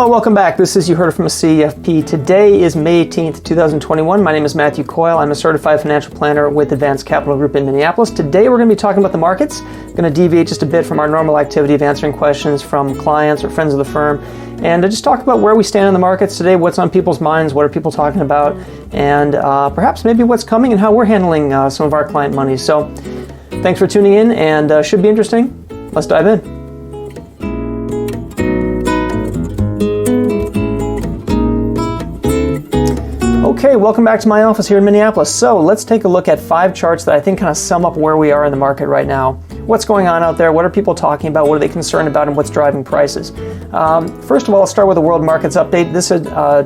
Hello, welcome back. This is You Heard It From a CFP. Today is May 18th, 2021. My name is Matthew Coyle. I'm a certified financial planner with Advanced Capital Group in Minneapolis. Today we're going to be talking about the markets. I'm going to deviate just a bit from our normal activity of answering questions from clients or friends of the firm, and to just talk about where we stand in the markets today, what's on people's minds, what are people talking about, and perhaps maybe what's coming and how we're handling some of our client money. So thanks for tuning in, and should be interesting. Let's dive in. Okay, welcome back to my office here in Minneapolis. So let's take a look at 5 charts that I think kind of sum up where we are in the market right now. What's going on out there? What are people talking about? What are they concerned about? And what's driving prices? First of all, I'll start with the World Markets Update. This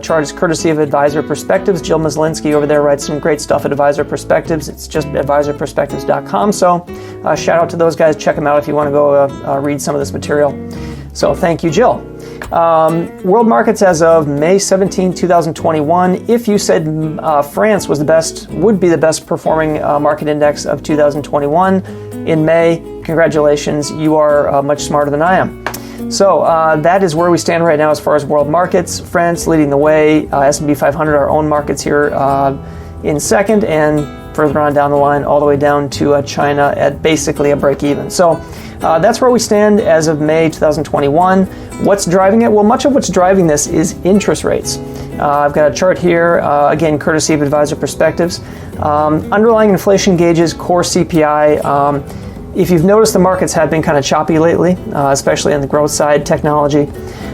chart is courtesy of Advisor Perspectives. Jill Maslinsky over there writes some great stuff at Advisor Perspectives. It's just advisorperspectives.com. So shout out to those guys. Check them out if you want to go read some of this material. So thank you, Jill. World markets as of May 17, 2021. If you said France was would be the best performing market index of 2021 in May, congratulations, you are much smarter than I am. So that is where we stand right now as far as world markets. France leading the way, S&P 500, our own markets here in second, and further on down the line, all the way down to China at basically a break even. So that's where we stand as of May 2021. What's driving it? Well, much of what's driving this is interest rates. I've got a chart here, again, courtesy of Advisor Perspectives. Underlying inflation gauges, core CPI. If you've noticed, the markets have been kind of choppy lately, especially on the growth side, technology.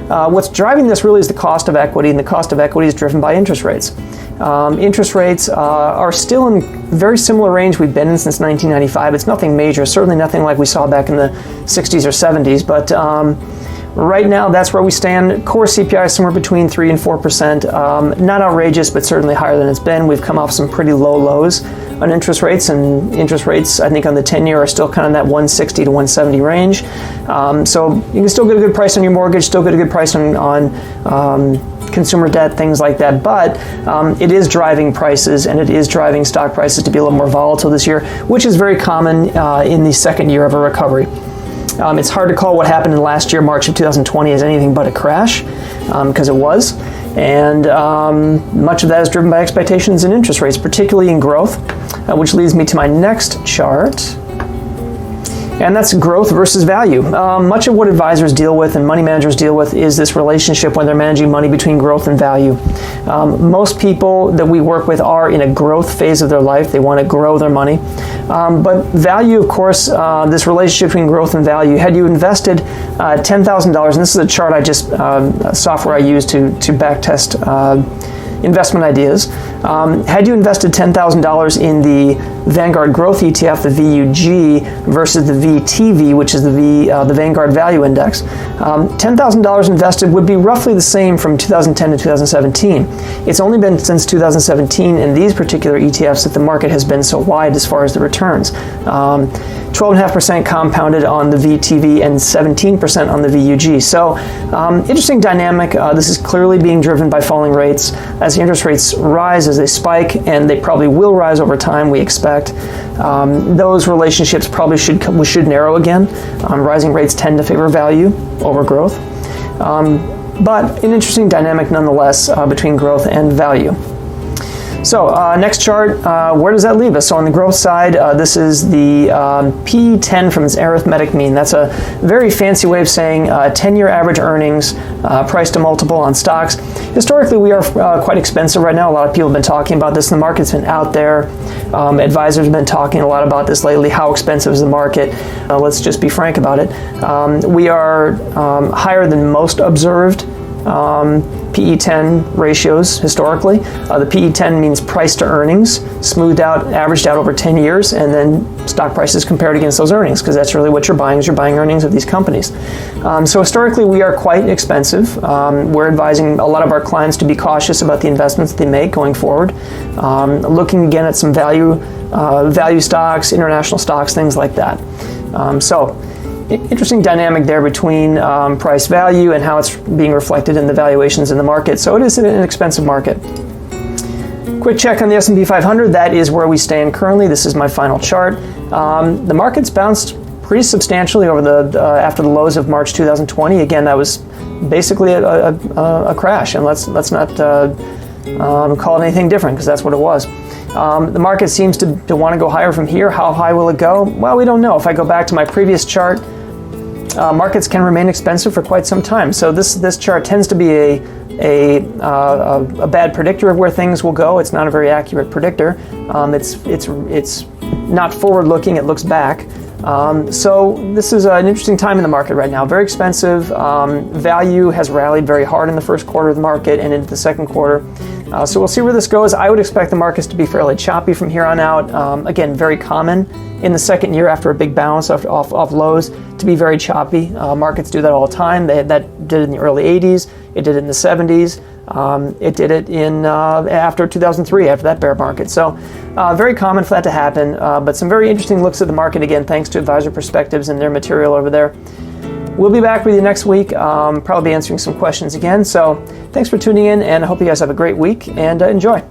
What's driving this really is the cost of equity, and the cost of equity is driven by interest rates. Interest rates are still in very similar range we've been in since 1995. It's nothing major, certainly nothing like we saw back in the 60s or 70s, but right now that's where we stand. Core CPI is somewhere between 3 and 4%. Not outrageous, but certainly higher than it's been. We've come off some pretty low lows on interest rates, and interest rates, I think, on the 10-year are still kind of in that 160 to 170 range. So you can still get a good price on your mortgage, still get a good price on consumer debt, things like that, but it is driving prices, and it is driving stock prices to be a little more volatile this year, which is very common in the second year of a recovery. It's hard to call what happened in last year, March of 2020, as anything but a crash, because it was, and much of that is driven by expectations in interest rates, particularly in growth, which leads me to my next chart. And that's growth versus value. Much of what advisors deal with and money managers deal with is this relationship when they're managing money between growth and value. Most people that we work with are in a growth phase of their life. They want to grow their money. But value, of course, this relationship between growth and value, had you invested $10,000, and this is a chart I just, software I use to back test investment ideas. Had you invested $10,000 in the Vanguard Growth ETF, the VUG, versus the VTV, which is the Vanguard Value Index, $10,000 invested would be roughly the same from 2010 to 2017. It's only been since 2017 in these particular ETFs that the market has been so wide as far as the returns. 12.5% compounded on the VTV and 17% on the VUG. So interesting dynamic. This is clearly being driven by falling rates. As the interest rates rise, as they spike, and they probably will rise over time, we expect, those relationships probably should narrow again. Rising rates tend to favor value over growth. But an interesting dynamic nonetheless between growth and value. So next chart, where does that leave us? So on the growth side, this is the P10 from its arithmetic mean. That's a very fancy way of saying 10-year average earnings, price to multiple on stocks. Historically, we are quite expensive right now. A lot of people have been talking about this. The market's been out there. Advisors have been talking a lot about this lately. How expensive is the market? Let's just be frank about it. We are higher than most observed PE10 ratios historically. The PE10 means price to earnings, smoothed out, averaged out over 10 years, and then stock prices compared against those earnings, because that's really what you're buying, is you're buying earnings of these companies. So historically, we are quite expensive. We're advising a lot of our clients to be cautious about the investments they make going forward, looking again at some value stocks, international stocks, things like that. So interesting dynamic there between price value and how it's being reflected in the valuations in the market. So it is an expensive market. Quick check on the S&P 500. That is where we stand currently. This is my final chart. The market's bounced pretty substantially over after the lows of March 2020. Again, that was basically a crash, and let's not call it anything different, because that's what it was. The market seems to want to go higher from here. How high will it go? Well, we don't know. If I go back to my previous chart, markets can remain expensive for quite some time. So this chart tends to be a bad predictor of where things will go. It's not a very accurate predictor. It's not forward-looking. It looks back. So this is an interesting time in the market right now. Very expensive. Value has rallied very hard in the first quarter of the market and into the second quarter. So we'll see where this goes. I would expect the markets to be fairly choppy from here on out. Again, very common in the second year after a big bounce off lows to be very choppy. Markets do that all the time. That did it in the early 80s. It did it in the 70s. It did it in after 2003, after that bear market. So very common for that to happen, but some very interesting looks at the market, again, thanks to Advisor Perspectives and their material over there. We'll be back with you next week, probably answering some questions again. So thanks for tuning in, and I hope you guys have a great week, and enjoy.